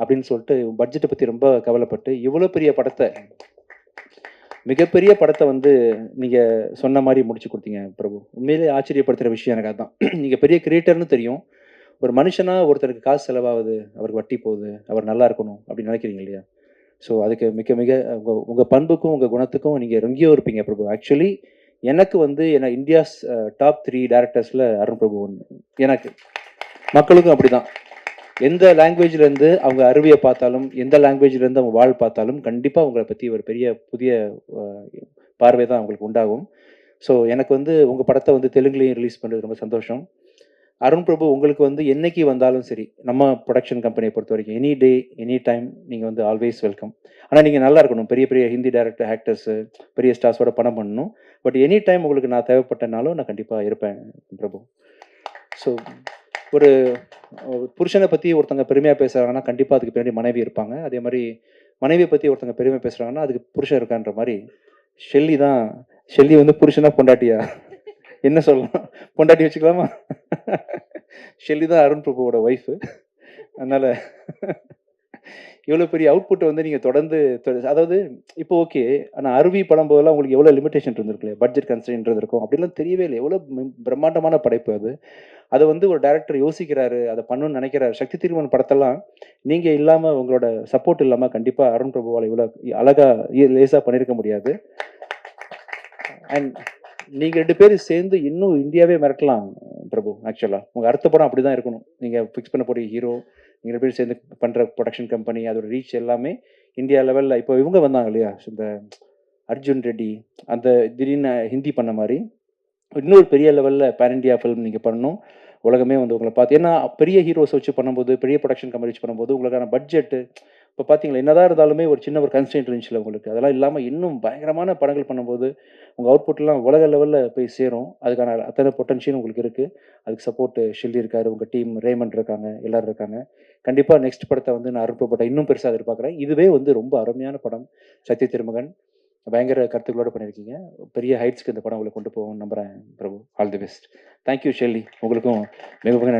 அப்படின்னு சொல்லிட்டு பட்ஜெட்டை பற்றி ரொம்ப கவலைப்பட்டு இவ்வளோ பெரிய படத்தை, மிகப்பெரிய படத்தை வந்து நீங்கள் சொன்ன மாதிரி முடிச்சு கொடுத்தீங்க பிரபு. உண்மையிலே ஆச்சரியப்படுத்துகிற விஷயம் எனக்கு அதுதான். நீங்கள் பெரிய கிரியேட்டர்னு தெரியும். ஒரு மனுஷனாக ஒருத்தருக்கு காசு செலவாகுது, அவருக்கு வட்டி போகுது, அவர் நல்லா இருக்கணும் அப்படின்னு நினைக்கிறீங்க இல்லையா? ஸோ அதுக்கு மிக மிக உங்கள் பண்புக்கும் உங்கள் குணத்துக்கும் நீங்கள் எங்கேயோ இருப்பீங்க பிரபு. ஆக்சுவலி எனக்கு வந்து என்ன இந்தியாஸ் டாப் 3 டேரக்டர்ஸில் அருண் பிரபு ஒன்று. எனக்கு மக்களுக்கும் அப்படி தான். எந்த லாங்குவேஜ்லேருந்து அவங்க அருவியை பார்த்தாலும், எந்த லாங்குவேஜ்லேருந்து அவங்க வாழ் பார்த்தாலும் கண்டிப்பாக உங்களை பற்றி ஒரு பெரிய புதிய பார்வை தான் அவங்களுக்கு உண்டாகும். ஸோ எனக்கு வந்து உங்கள் படத்தை வந்து தெலுங்குலேயும் ரிலீஸ் பண்ணுறது ரொம்ப சந்தோஷம். அருண் பிரபு உங்களுக்கு வந்து என்னைக்கு வந்தாலும் சரி, நம்ம ப்ரொடக்ஷன் கம்பெனியை பொறுத்த வரைக்கும் எனி டே, எனி டைம் நீங்கள் வந்து ஆல்வேஸ் வெல்கம். ஆனால் நீங்கள் நல்லா இருக்கணும். பெரிய பெரிய ஹிந்தி டேரக்டர், ஆக்டர்ஸு, பெரிய ஸ்டார்ஸோட படம் பண்ணணும். பட் எனி டைம் உங்களுக்கு நான் தேவைப்பட்டனாலும் நான் கண்டிப்பாக இருப்பேன் பிரபு. ஸோ ஒரு புருஷனை பற்றி ஒருத்தங்க பெருமையாக பேசுகிறாங்கன்னா கண்டிப்பாக அதுக்கு பின்னாடி மனைவி இருப்பாங்க. அதே மாதிரி மனைவியை பற்றி ஒருத்தங்க பெருமையாக பேசுகிறாங்கன்னா அதுக்கு புருஷன் இருக்கான்ற மாதிரி ஷெல்லி வந்து புருஷனா பொண்டாட்டியா என்ன சொல்லலாம், பொண்டாட்டி வச்சுக்கலாமா? ஷெல்லி தான் அருண் பிரபுவோட ஒய்ஃபு. அதனால இவ்வளோ பெரிய அவுட்புட் வந்து நீங்கள் தொடர்ந்து அதாவது இப்போ ஓகே. ஆனால் அருவி படம் போதெல்லாம் உங்களுக்கு எவ்வளோ லிமிடேஷன் இருந்திருக்கு, பட்ஜெட் கன்ஸ்ட்ரெயின்ட் இருக்கும் அப்படிலாம் தெரியவே இல்லை. எவ்வளோ பிரம்மாண்டமான படைப்பு அது. அதை வந்து ஒரு டைரக்டர் யோசிக்கிறாரு, அதை பண்ணணும்னு நினைக்கிறாரு. சக்தி திருமணம் படத்தெல்லாம் நீங்கள் இல்லாமல், உங்களோட சப்போர்ட் இல்லாமல் கண்டிப்பாக அருண் பிரபுவால் இவ்வளோ அழகாக லேசாக பண்ணியிருக்க முடியாது. அண்ட் நீங்கள் 2 பேரும் சேர்ந்து இன்னும் இந்தியாவே மிரட்டலாம் பிரபு. ஆக்சுவலாக உங்கள் அடுத்த படம் அப்படி தான் இருக்கணும். நீங்கள் ஃபிக்ஸ் பண்ண போகிற ஹீரோ, நீங்கள் 2 பேரும் சேர்ந்து பண்ணுற ப்ரொடக்ஷன் கம்பெனி, அதோட ரீச் எல்லாமே இந்தியா லெவலில். இப்போ இவங்க வந்தாங்க இல்லையா, இந்த அர்ஜுன் ரெட்டி, அந்த திடீர்னு ஹிந்தி பண்ண மாதிரி இன்னொரு பெரிய லெவலில் பேன் இண்டியா ஃபிலிம் நீங்கள் பண்ணணும். உலகமே வந்து உங்களை பார்த்து, ஏன்னா பெரிய ஹீரோஸ் வச்சு பண்ணும்போது, பெரிய ப்ரொடக்ஷன் கம்பெனி வச்சு பண்ணும்போது உங்களுக்கான பட்ஜெட்டு இப்போ பார்த்தீங்களா, என்னதான் இருந்தாலுமே ஒரு சின்ன ஒரு கன்ஸ்ட்ரெயின்ட் இருந்துச்சுல உங்களுக்கு. அதெல்லாம் இல்லாமல் இன்னும் பயங்கரமான படங்கள் பண்ணும்போது உங்கள் அவுட்புட்லாம் உலக லெவலில் போய் சேரும். அதுக்கான அத்தனை பொட்டன்ஷியல் உங்களுக்கு இருக்குது. அதுக்கு சப்போர்ட் ஷெல்லி இருக்காரு, உங்கள் டீம் ரேமண்ட் இருக்காங்க, எல்லோரும் இருக்காங்க. கண்டிப்பாக நெக்ஸ்ட் படத்தை வந்து நான் அருண் பிரபுட்ட இன்னும் பெருசாக எதிர்பார்க்குறேன். இதுவே வந்து ரொம்ப அருமையான படம். சத்ய திருமகன் பயங்கர கருத்துக்களோடு பண்ணியிருக்கீங்க. பெரிய ஹைட்ஸ்க்கு இந்த படம் உங்களை கொண்டு போகும்னு நம்புகிறேன் Prabhu. All the best. Thank you Shelly. உங்களுக்கும் மிக மிக நன்றி.